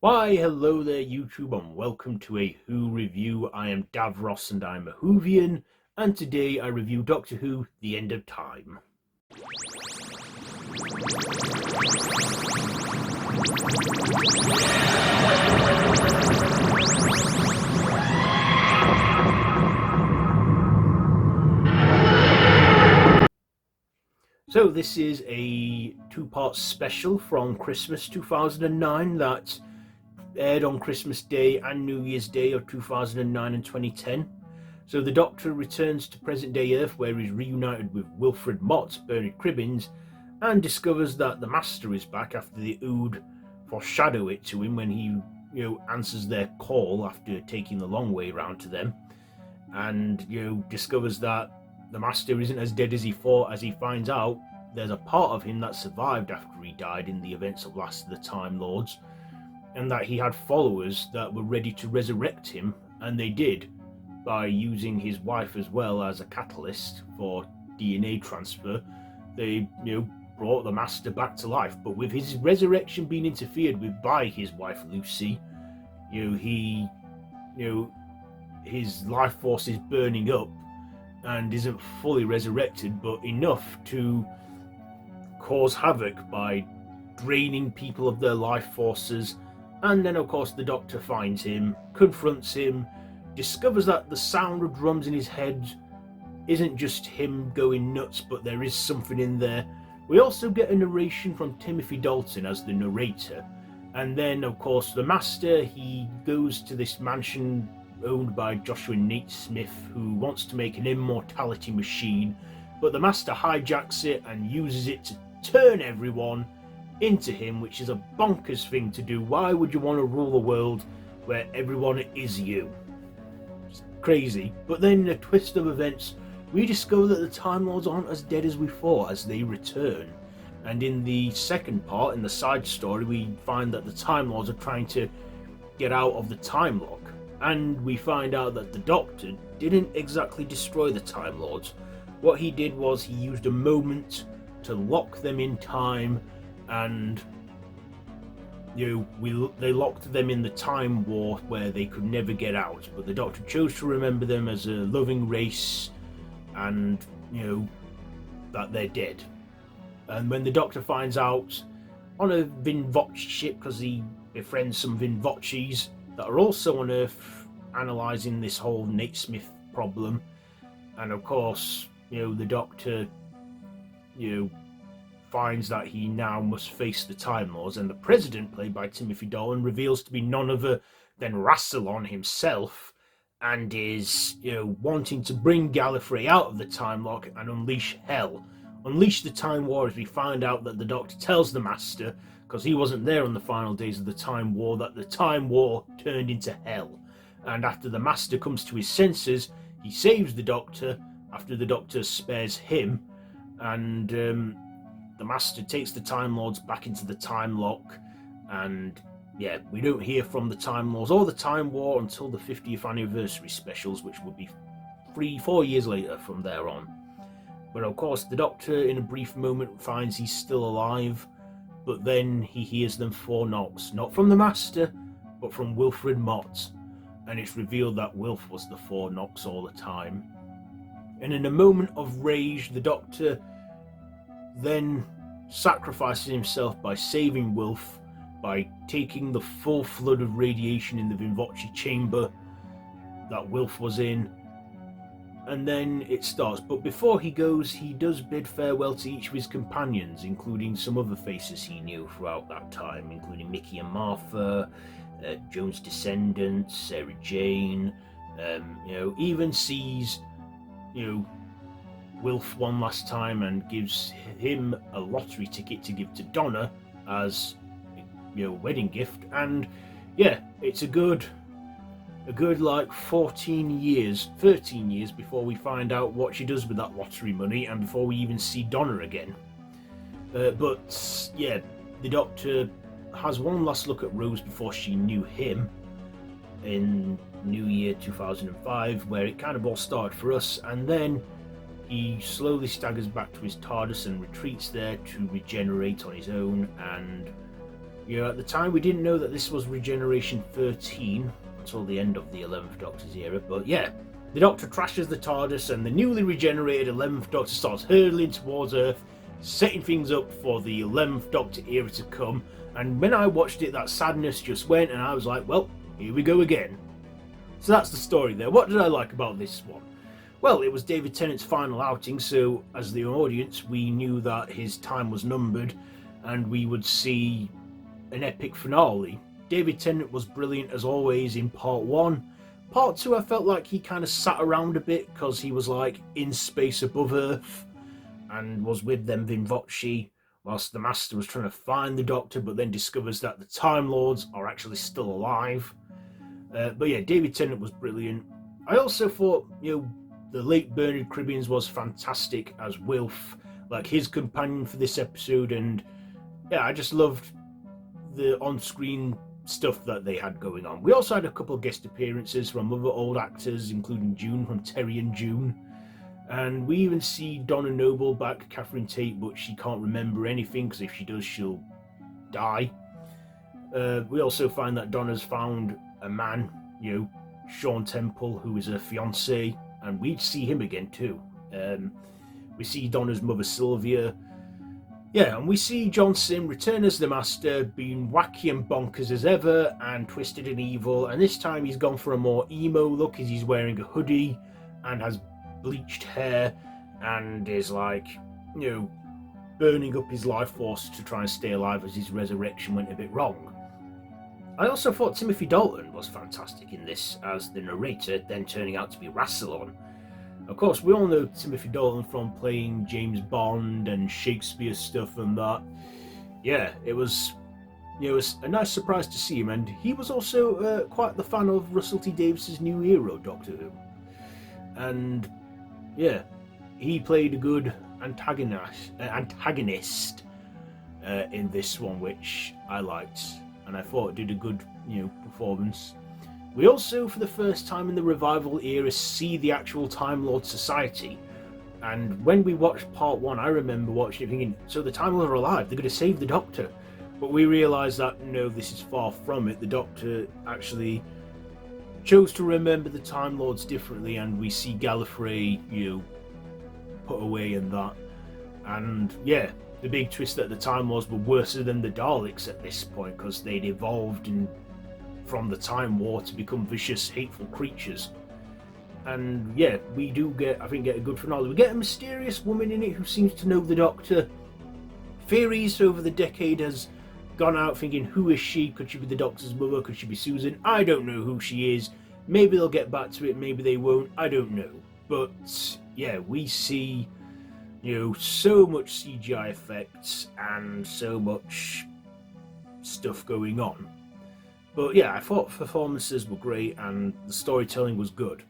Why, hello there YouTube and welcome to a Who review. I am Davros and I'm a Whovian, and today I review Doctor Who, The End of Time. So this is a two-part special from Christmas 2009 that aired on Christmas Day and New Year's Day of 2009 and 2010. So the Doctor returns to present-day Earth, where he's reunited with Wilfred Mott, Bernard Cribbins, and discovers that the Master is back after the Ood foreshadow it to him when he answers their call after taking the long way round to them, and discovers that the Master isn't as dead as he thought, as he finds out there's a part of him that survived after he died in the events of Last of the Time Lords, and that he had followers that were ready to resurrect him, and they did, by using his wife as well as a catalyst for DNA transfer. They brought the Master back to life, but with his resurrection being interfered with by his wife Lucy, his life force is burning up and isn't fully resurrected, but enough to cause havoc by draining people of their life forces. And then of course the Doctor finds him, confronts him, discovers that the sound of drums in his head isn't just him going nuts, but there is something in there. We also get a narration from Timothy Dalton as the narrator, and then of course the Master, he goes to this mansion owned by Joshua Smith, who wants to make an immortality machine, but the Master hijacks it and uses it to turn everyone into him, which is a bonkers thing to do. Why would you want to rule a world where everyone is you? It's crazy. But then in a twist of events, we discover that the Time Lords aren't as dead as we thought as they return. And in the second part, in the side story, we find that the Time Lords are trying to get out of the time lock. And we find out that the Doctor didn't exactly destroy the Time Lords. What he did was he used a moment to lock them in time, and they locked them in the Time War where they could never get out. But the Doctor chose to remember them as a loving race, and that they're dead. And when the Doctor finds out on a Vinvoce ship, because he befriends some Vinvoces that are also on Earth analysing this whole Smith problem, and of course the Doctor finds that he now must face the Time Lords, and the President, played by Timothy Dalton, reveals to be none other than Rassilon himself, and is wanting to bring Gallifrey out of the time lock and unleash hell, unleash the Time War, as we find out that the Doctor tells the Master, because he wasn't there on the final days of the Time War, that the Time War turned into hell. And after the Master comes to his senses, he saves the Doctor after the Doctor spares him, and the Master takes the Time Lords back into the time lock. And we don't hear from the Time Lords or the Time War until the 50th anniversary specials, which would be 4 years later from there on. But of course the Doctor in a brief moment finds he's still alive, but then he hears them 4 knocks, not from the Master, but from Wilfred Mott, and it's revealed that Wilf was the 4 knocks all the time. And in a moment of rage, the Doctor then sacrifices himself by saving Wilf, by taking the full flood of radiation in the Vinvoce chamber that Wilf was in. And then it starts. But before he goes, he does bid farewell to each of his companions, including some other faces he knew throughout that time, including Mickey and Martha, Joan's descendants, Sarah Jane. Even sees Wilf one last time and gives him a lottery ticket to give to Donna as wedding gift. And it's a good 13 years before we find out what she does with that lottery money, and before we even see Donna again. But the Doctor has one last look at Rose before she knew him in New Year 2005, where it kind of all started for us, and then he slowly staggers back to his TARDIS and retreats there to regenerate on his own, and At the time we didn't know that this was Regeneration 13 until the end of the 11th Doctor's era, but yeah, the Doctor trashes the TARDIS and the newly regenerated 11th Doctor starts hurtling towards Earth, setting things up for the 11th Doctor era to come. And when I watched it, that sadness just went and I was like, well, here we go again. So that's the story there. What did I like about this one? Well, it was David Tennant's final outing, so as the audience we knew that his time was numbered and we would see an epic finale. David Tennant was brilliant as always in part 1. Part 2 I felt like he kind of sat around a bit because he was like in space above Earth and was with them Vinvoce whilst the Master was trying to find the Doctor, but then discovers that the Time Lords are actually still alive. But yeah, David Tennant was brilliant. I also thought, the late Bernard Cribbins was fantastic as Wilf, like his companion for this episode, and yeah, I just loved the on-screen stuff that they had going on. We also had a couple of guest appearances from other old actors, including June from Terry and June, and we even see Donna Noble back, Catherine Tate, but she can't remember anything because if she does, she'll die. We also find that Donna's found a man, Sean Temple, who is her fiance, and we'd see him again too. We see Donna's mother Sylvia. Yeah, and we see John Simm return as the Master, being wacky and bonkers as ever, and twisted and evil, and this time he's gone for a more emo look as he's wearing a hoodie and has bleached hair and is like, burning up his life force to try and stay alive as his resurrection went a bit wrong. I also thought Timothy Dalton was fantastic in this as the narrator, then turning out to be Rassilon. Of course, we all know Timothy Dalton from playing James Bond and Shakespeare stuff and that. Yeah, it was a nice surprise to see him, and he was also quite the fan of Russell T Davies's new hero, Doctor Who. And yeah, he played a good antagonist in this one, which I liked, and I thought it did a good performance. We also, for the first time in the revival era, see the actual Time Lord Society. And when we watched part 1, I remember watching it thinking, so the Time Lords are alive, they're going to save the Doctor. But we realised that, no, this is far from it. The Doctor actually chose to remember the Time Lords differently, and we see Gallifrey, put away and that. And yeah, the big twist that the Time Lords were worse than the Daleks at this point, because they'd evolved from the Time War to become vicious, hateful creatures. And yeah, we do get a good finale. We get a mysterious woman in it who seems to know the Doctor. Theories over the decade has gone out thinking, who is she? Could she be the Doctor's mother? Could she be Susan? I don't know who she is. Maybe they'll get back to it, maybe they won't. I don't know. But yeah, we see so much CGI effects and so much stuff going on. But yeah, I thought performances were great and the storytelling was good.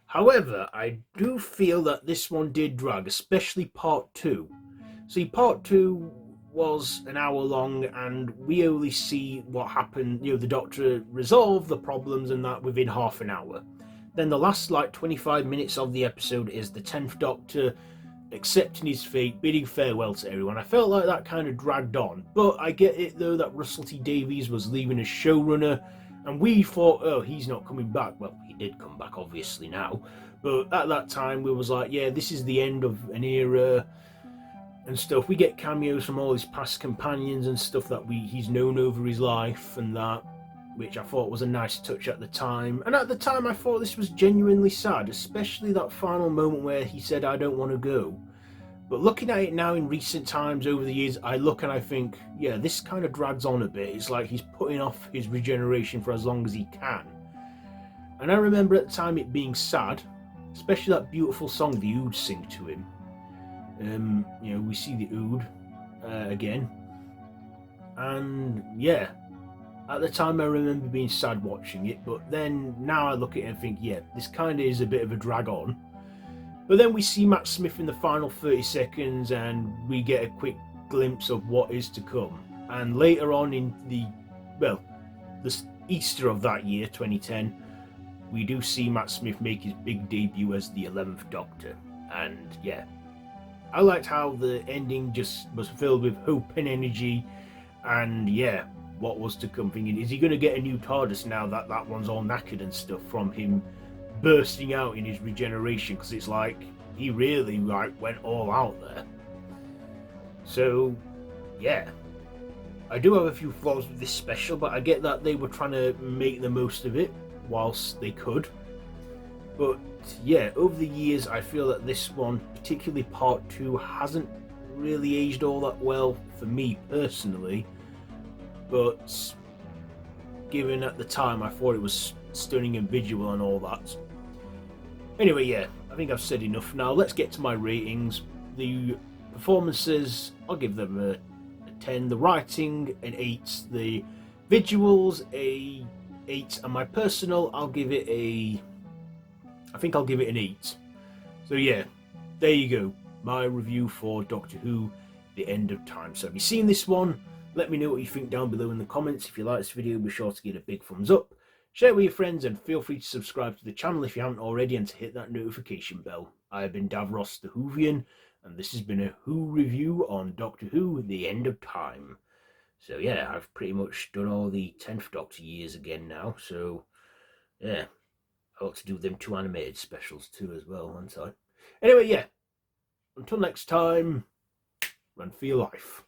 However, I do feel that this one did drag, especially part 2. See, part 2 was an hour long and we only see what happened, the Doctor resolve the problems and that within half an hour. Then the last 25 minutes of the episode is the 10th Doctor accepting his fate, bidding farewell to everyone. I felt like that kind of dragged on, but I get it though that Russell T Davies was leaving as showrunner, and we thought, oh, he's not coming back. Well, he did come back obviously now, but at that time we was like, yeah, this is the end of an era and stuff. We get cameos from all his past companions and stuff that he's known over his life and that, which I thought was a nice touch at the time. And at the time I thought this was genuinely sad, especially that final moment where he said, I don't want to go. But looking at it now in recent times over the years, I look and I think, yeah, this kind of drags on a bit. It's like he's putting off his regeneration for as long as he can. And I remember at the time it being sad, especially that beautiful song the Ood sing to him. We see the Ood again. And yeah, at the time I remember being sad watching it, but then now I look at it and think, yeah, this kind of is a bit of a drag on. But then we see Matt Smith in the final 30 seconds and we get a quick glimpse of what is to come. And later on in the Easter of that year, 2010, we do see Matt Smith make his big debut as the 11th Doctor. And yeah, I liked how the ending just was filled with hope and energy. And yeah, what was to come, thinking, is he going to get a new TARDIS now that that one's all knackered and stuff from him bursting out in his regeneration? Because it's like he really like went all out there. So yeah, I do have a few flaws with this special, but I get that they were trying to make the most of it whilst they could. But yeah, over the years I feel that this one, particularly part 2, hasn't really aged all that well for me personally, but given at the time I thought it was stunning and visual and all that. Anyway, yeah, I think I've said enough now. Let's get to my ratings. The performances, I'll give them a 10, the writing an 8, the visuals a 8, and my personal, I think I'll give it an 8. So yeah, there you go, my review for Doctor Who, The End of Time. So have you seen this one? Let me know what you think down below in the comments. If you like this video, be sure to give it a big thumbs up, share it with your friends, and feel free to subscribe to the channel if you haven't already, and to hit that notification bell. I have been Davros the Whovian, and this has been a Who review on Doctor Who, The End of Time. So yeah, I've pretty much done all the 10th Doctor years again now, so yeah, I ought to do them 2 animated specials too as well, won't I? Anyway, yeah, until next time, run for your life.